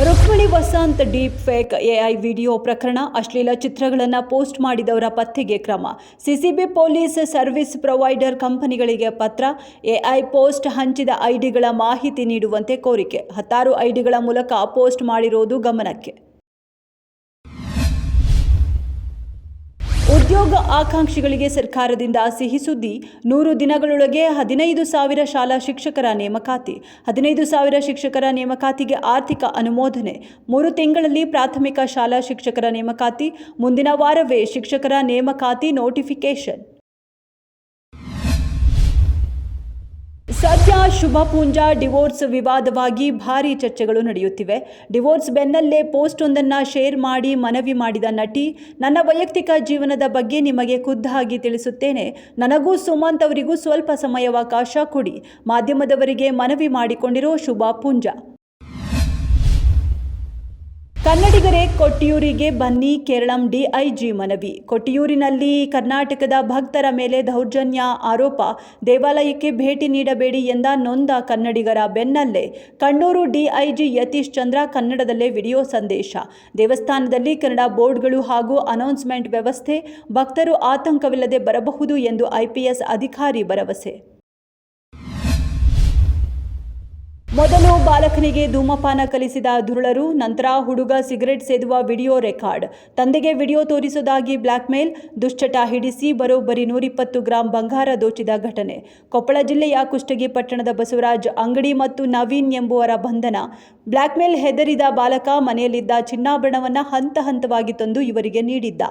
Rukmini Vasanth deep fake AI video ಪ್ರಕರಣ ಅಶ್ಲೀಲ ಚಿತ್ರಗಳನ್ನು ಪೋಸ್ಟ್ ಮಾಡಿದವರ ಪತ್ತೆಗೆ ಕ್ರಮ. ಸಿಸಿಬಿ ಪೊಲೀಸ್ ಸರ್ವಿಸ್ ಪ್ರೊವೈಡರ್ ಕಂಪನಿಗಳಿಗೆ ಪತ್ರ. ಎಐ ಪೋಸ್ಟ್ ಹಂಚಿದ ಐಡಿಗಳ ಮಾಹಿತಿ ನೀಡುವಂತೆ ಕೋರಿಕೆ. 16 ಐಡಿಗಳ ಮೂಲಕ ಪೋಸ್ಟ್ ಮಾಡಿರೋದು ಗಮನಕ್ಕೆ. ಉದ್ಯೋಗ ಆಕಾಂಕ್ಷಿಗಳಿಗೆ ಸರ್ಕಾರದಿಂದ ಸಿಹಿ ಸುದ್ದಿ. 100 ದಿನಗಳೊಳಗೆ 15,000 ಶಾಲಾ ಶಿಕ್ಷಕರ ನೇಮಕಾತಿ. 15,000 ಶಿಕ್ಷಕರ ನೇಮಕಾತಿಗೆ ಆರ್ಥಿಕ ಅನುಮೋದನೆ. 3 ತಿಂಗಳಲ್ಲಿ ಪ್ರಾಥಮಿಕ ಶಾಲಾ ಶಿಕ್ಷಕರ ನೇಮಕಾತಿ. ಮುಂದಿನ ವಾರವೇ ಶಿಕ್ಷಕರ ನೇಮಕಾತಿ ನೋಟಿಫಿಕೇಶನ್. ಸದ್ಯ ಶುಭಪುಂಜ ಡಿವೋರ್ಸ್ ವಿವಾದವಾಗಿ ಭಾರೀ ಚರ್ಚೆಗಳು ನಡೆಯುತ್ತಿವೆ. ಡಿವೋರ್ಸ್ ಬೆನ್ನಲ್ಲೇ ಪೋಸ್ಟ್ ಒಂದನ್ನು ಶೇರ್ ಮಾಡಿ ಮನವಿ ಮಾಡಿದ ನಟಿ, ನನ್ನ ವೈಯಕ್ತಿಕ ಜೀವನದ ಬಗ್ಗೆ ನಿಮಗೆ ಖುದ್ದಾಗಿ ತಿಳಿಸುತ್ತೇನೆ. ನನಗೂ ಸುಮಂತ್ ಅವರಿಗೂ ಸ್ವಲ್ಪ ಸಮಯಾವಕಾಶ ಕೊಡಿ. ಮಾಧ್ಯಮದವರಿಗೆ ಮನವಿ ಮಾಡಿಕೊಂಡಿರೋ ಶುಭಪುಂಜ. ಕನ್ನಡಿಗರೇ ಕೊಟ್ಟಿಯೂರಿಗೆ ಬನ್ನಿ, ಕೇರಳಂ ಡಿಐಜಿ ಮನವಿ. ಕೊಟ್ಟಿಯೂರಿನಲ್ಲಿ ಕರ್ನಾಟಕದ ಭಕ್ತರ ಮೇಲೆ ದೌರ್ಜನ್ಯ ಆರೋಪ. ದೇವಾಲಯಕ್ಕೆ ಭೇಟಿ ನೀಡಬೇಡಿ ಎಂದ ನೊಂದ ಕನ್ನಡಿಗರ ಬೆನ್ನಲ್ಲೇ ಕಣ್ಣೂರು ಡಿಐಜಿ ಯತೀಶ್ ಚಂದ್ರ ಕನ್ನಡದಲ್ಲೇ ವಿಡಿಯೋ ಸಂದೇಶ. ದೇವಸ್ಥಾನದಲ್ಲಿ ಕನ್ನಡ ಬೋರ್ಡ್ಗಳು ಹಾಗೂ ಅನೌನ್ಸ್ಮೆಂಟ್ ವ್ಯವಸ್ಥೆ. ಭಕ್ತರು ಆತಂಕವಿಲ್ಲದೆ ಬರಬಹುದು ಎಂದು ಐಪಿಎಸ್ ಅಧಿಕಾರಿ ಭರವಸೆ. ಮೊದಲು ಬಾಲಕನಿಗೆ ಧೂಮಪಾನ ಕಲಿಸಿದ ದುರುಳರು, ನಂತರ ಹುಡುಗ ಸಿಗರೆಟ್ ಸೇದುವ ವಿಡಿಯೋ ರೆಕಾರ್ಡ್. ತಂದೆಗೆ ವಿಡಿಯೋ ತೋರಿಸುವುದಾಗಿ ಬ್ಲ್ಯಾಕ್ಮೇಲ್. ದುಶ್ಚಟ ಹಿಡಿಸಿ ಬರೋಬ್ಬರಿ 120 ಗ್ರಾಂ ಬಂಗಾರ ದೋಚಿದ ಘಟನೆ. ಕೊಪ್ಪಳ ಜಿಲ್ಲೆಯ ಕುಷ್ಟಗಿ ಪಟ್ಟಣದ ಬಸವರಾಜ್ ಅಂಗಡಿ ಮತ್ತು ನವೀನ್ ಎಂಬುವರ ಬಂಧನ. ಬ್ಲ್ಯಾಕ್ಮೇಲ್ ಹೆದರಿದ ಬಾಲಕ ಮನೆಯಲ್ಲಿದ್ದ ಚಿನ್ನಾಭರಣವನ್ನು ಹಂತ ಹಂತವಾಗಿ ತಂದು ಇವರಿಗೆ ನೀಡಿದ್ದ.